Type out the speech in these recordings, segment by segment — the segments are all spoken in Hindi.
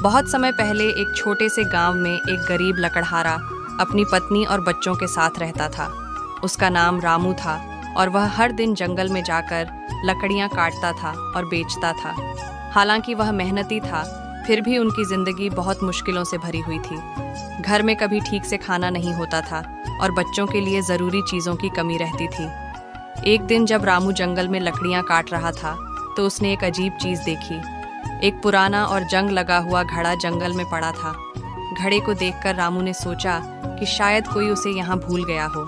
बहुत समय पहले एक छोटे से गांव में एक गरीब लकड़हारा अपनी पत्नी और बच्चों के साथ रहता था। उसका नाम रामू था और वह हर दिन जंगल में जाकर लकड़ियां काटता था और बेचता था। हालांकि वह मेहनती था, फिर भी उनकी जिंदगी बहुत मुश्किलों से भरी हुई थी। घर में कभी ठीक से खाना नहीं होता था और बच्चों के लिए ज़रूरी चीज़ों की कमी रहती थी। एक दिन जब रामू जंगल में लकड़ियां काट रहा था तो उसने एक अजीब चीज़ देखी। एक पुराना और जंग लगा हुआ घड़ा जंगल में पड़ा था। घड़े को देखकर रामू ने सोचा कि शायद कोई उसे यहाँ भूल गया हो।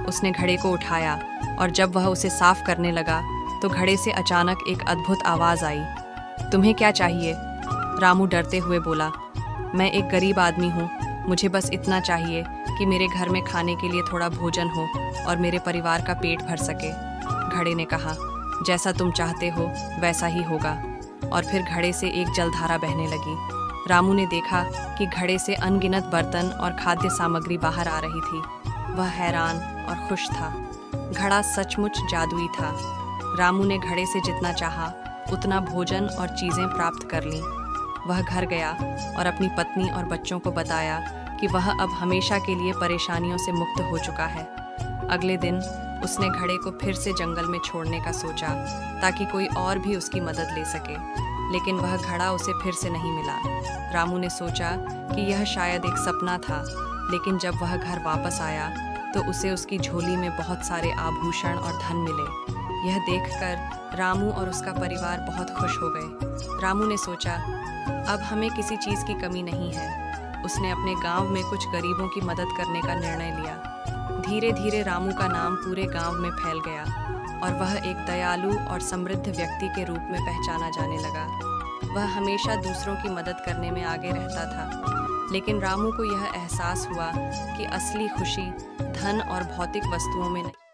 उसने घड़े को उठाया और जब वह उसे साफ करने लगा तो घड़े से अचानक एक अद्भुत आवाज़ आई। तुम्हें क्या चाहिए? रामू डरते हुए बोला। मैं एक गरीब आदमी हूँ, मुझे बस इतना चाहिए कि मेरे घर में खाने के लिए थोड़ा भोजन हो और मेरे परिवार का पेट भर सके। घड़े ने कहा, जैसा तुम चाहते हो वैसा ही होगा। और फिर घड़े से एक जलधारा बहने लगी। रामू ने देखा कि घड़े से अनगिनत बर्तन और खाद्य सामग्री बाहर आ रही थी। वह हैरान और खुश था। घड़ा सचमुच जादुई था। रामू ने घड़े से जितना चाहा उतना भोजन और चीज़ें प्राप्त कर लीं। वह घर गया और अपनी पत्नी और बच्चों को बताया कि वह अब हमेशा के लिए परेशानियों से मुक्त हो चुका है। अगले दिन उसने घड़े को फिर से जंगल में छोड़ने का सोचा ताकि कोई और भी उसकी मदद ले सके, लेकिन वह घड़ा उसे फिर से नहीं मिला। रामू ने सोचा कि यह शायद एक सपना था, लेकिन जब वह घर वापस आया तो उसे उसकी झोली में बहुत सारे आभूषण और धन मिले। यह देखकर रामू और उसका परिवार बहुत खुश हो गए। रामू ने सोचा, अब हमें किसी चीज़ की कमी नहीं है। उसने अपने गांव में कुछ गरीबों की मदद करने का निर्णय लिया। धीरे धीरे रामू का नाम पूरे गांव में फैल गया और वह एक दयालु और समृद्ध व्यक्ति के रूप में पहचाना जाने लगा। वह हमेशा दूसरों की मदद करने में आगे रहता था, लेकिन रामू को यह एहसास हुआ कि असली खुशी धन और भौतिक वस्तुओं में नहीं